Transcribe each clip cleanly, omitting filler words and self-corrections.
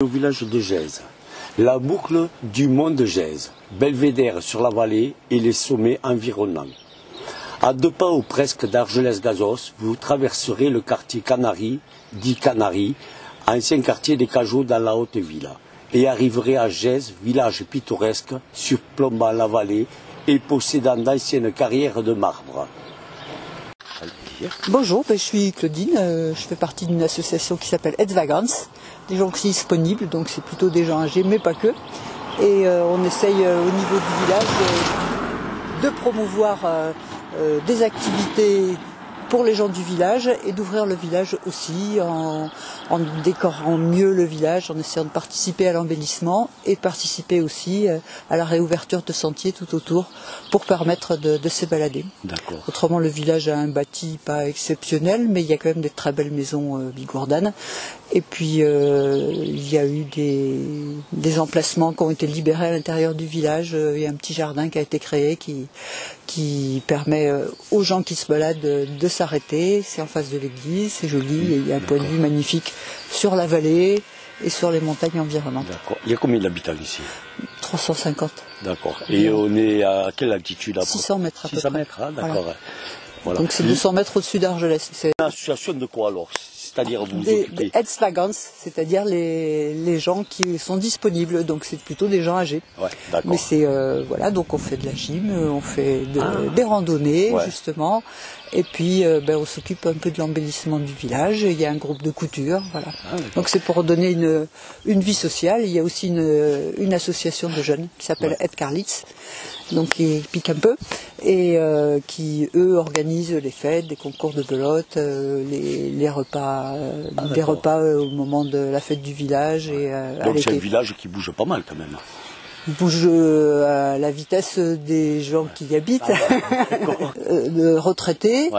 Au village de Gèze, la boucle du mont de Gèze, belvédère sur la vallée et les sommets environnants. À 2 pas ou presque d'Argelès-Gazos, vous traverserez le quartier Canaries, dit Canaries, ancien quartier des Cajots dans la Haute-Ville, et arriverez à Gèze, village pittoresque, surplombant la vallée et possédant d'anciennes carrières de marbre. Bonjour, je suis Claudine, je fais partie d'une association qui s'appelle Edsvagans, des gens qui sont disponibles, donc c'est plutôt des gens âgés, mais pas que. Et on essaye au niveau du village de promouvoir des activités pour les gens du village et d'ouvrir le village aussi en décorant mieux le village, en essayant de participer à l'embellissement et de participer aussi à la réouverture de sentiers tout autour pour permettre de se balader. Autrement, le village a un bâti pas exceptionnel, mais il y a quand même des très belles maisons bigourdanes. Et puis il y a eu des emplacements qui ont été libérés à l'intérieur du village. Il y a un petit jardin qui a été créé qui permet aux gens qui se baladent de s'arrêter. C'est en face de l'église, c'est joli, et il y a un point de vue magnifique sur la vallée et sur les montagnes environnantes. D'accord. Il y a combien d'habitants ici? 350. D'accord. Et on est à quelle altitude? 600 mètres à peu près. 600 mètres, hein, d'accord. Voilà. Voilà. Donc c'est 200 mètres au-dessus d'Argelès. C'est une association de quoi alors? C'est-à-dire vous occupez Edsvagans, c'est-à-dire les gens qui sont disponibles, donc c'est plutôt des gens âgés. Ouais, d'accord. Mais c'est voilà, donc on fait de la gym, on fait des randonnées justement, et puis on s'occupe un peu de l'embellissement du village. Il y a un groupe de couture, voilà. Donc c'est pour donner une vie sociale. Il y a aussi une association de jeunes qui s'appelle Ed Carlitz, donc qui pique un peu et qui eux organisent les fêtes, des concours de belote, les repas. Des repas au moment de la fête du village. Et, donc c'est un village qui bouge pas mal quand même. Il bouge à la vitesse des gens qui y habitent, de retraités,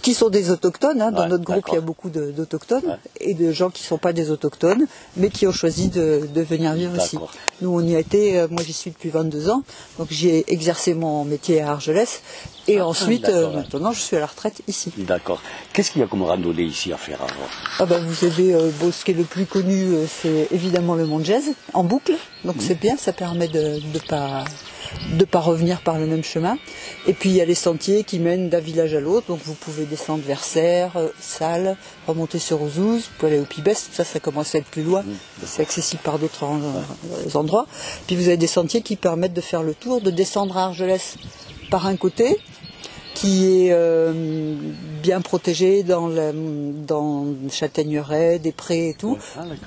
qui sont des autochtones. Dans notre groupe, il y a beaucoup d'autochtones et de gens qui ne sont pas des autochtones, mais qui ont choisi de venir vivre ici. Nous, on y a été, moi j'y suis depuis 22 ans, donc j'ai exercé mon métier à Argelès. Et ensuite, maintenant, je suis à la retraite ici. D'accord. Qu'est-ce qu'il y a comme randonnée ici à faire alors? Vous avez, ce qui est le plus connu, c'est évidemment le mont de Gèze, en boucle. Donc c'est bien, ça permet de pas revenir par le même chemin. Et puis il y a les sentiers qui mènent d'un village à l'autre. Donc vous pouvez descendre vers Serres, Salles, remonter sur Ouzouz, vous pouvez aller au Pibès. Ça commence à être plus loin. C'est accessible par d'autres endroits. Puis vous avez des sentiers qui permettent de faire le tour, de descendre à Argelès par un côté, qui est bien protégé dans châtaigneraies, des prés et tout,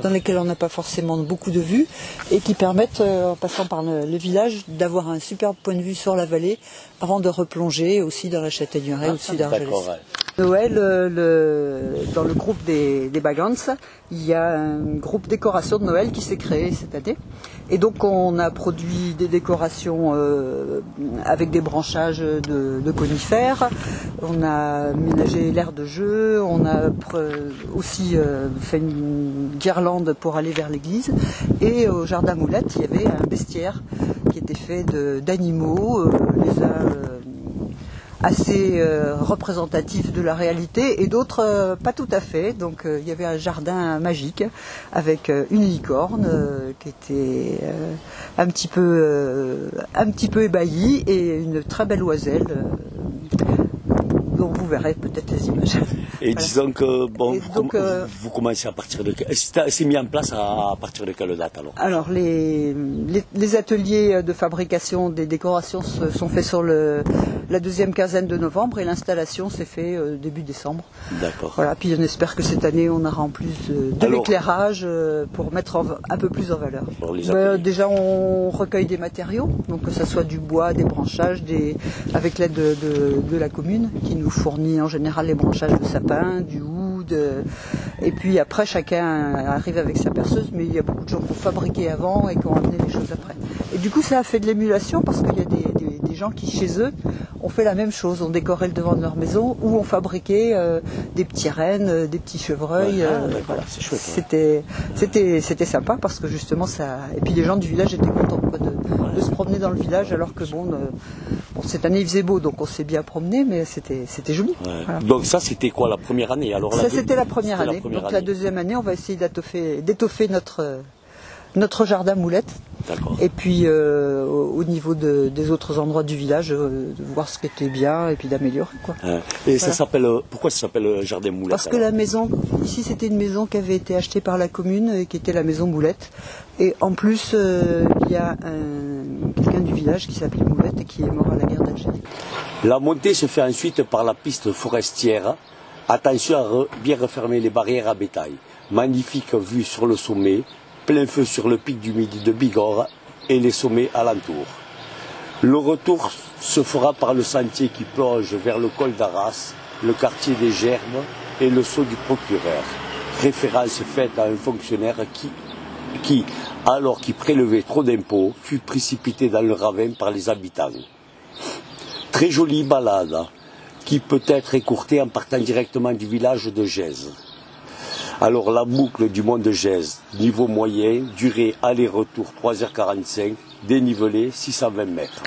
dans lesquels on n'a pas forcément beaucoup de vues, et qui permettent, en passant par le village, d'avoir un superbe point de vue sur la vallée, avant de replonger aussi dans la châtaigneraie au-dessus d'Argelès. Noël, dans le groupe des Bagans, il y a un groupe décoration de Noël qui s'est créé cette année. Et donc on a produit des décorations avec des branchages de conifères, on a ménagé l'aire de jeu, on a aussi fait une guirlande pour aller vers l'église. Et au jardin Moulette, il y avait un bestiaire qui était fait d'animaux, les uns assez représentatifs de la réalité et d'autres pas tout à fait. Donc il y avait un jardin magique avec une licorne qui était un petit peu ébahie et une très belle oiselle. Donc vous verrez peut-être les images. Et disons que vous commencez à partir de... C'est mis en place à partir de quelle date alors? Alors les ateliers de fabrication des décorations sont faits sur la deuxième quinzaine de novembre et l'installation s'est fait début décembre. D'accord. Voilà, puis on espère que cette année on aura en plus de l'éclairage pour mettre un peu plus en valeur. Déjà on recueille des matériaux, donc que ce soit du bois, des branchages, avec l'aide de la commune qui nous fournit en général les branchages de sapin, du oud, et puis après chacun arrive avec sa perceuse, mais il y a beaucoup de gens qui ont fabriqué avant et qui ont amené les choses après. Et du coup ça a fait de l'émulation parce qu'il y a des gens qui chez eux ont fait la même chose, ont décoré le devant de leur maison ou ont fabriqué des petits rennes, des petits chevreuils. Voilà. C'est chouette. C'était sympa parce que justement ça. Et puis les gens du village étaient contents de se promener dans le village alors que Bon, cette année il faisait beau, donc on s'est bien promené, mais c'était joli. Ouais. Voilà. Donc ça, c'était quoi la première année? Alors, Ça, c'était la première année. Donc la deuxième année, on va essayer d'étoffer notre jardin moulette. D'accord. Et puis au niveau des autres endroits du village, de voir ce qui était bien et puis d'améliorer, quoi. Et ça s'appelle, pourquoi ça s'appelle jardin moulette? Parce que la maison, ici c'était une maison qui avait été achetée par la commune et qui était la maison Moulette. Et en plus, il y a quelqu'un du village qui s'appelait Moulette et qui est mort à la guerre d'Algérie. La montée se fait ensuite par la piste forestière. Attention à bien refermer les barrières à bétail. Magnifique vue sur le sommet, plein feu sur le pic du Midi de Bigorre et les sommets alentours. Le retour se fera par le sentier qui plonge vers le col d'Arras, le quartier des Gerbes et le saut du procureur. Référence faite à un fonctionnaire qui, alors qu'il prélevait trop d'impôts, fut précipité dans le ravin par les habitants. Très jolie balade, qui peut être écourtée en partant directement du village de Gèze. Alors la boucle du mont de Gèze, niveau moyen, durée aller-retour 3h45, dénivelé 620 mètres.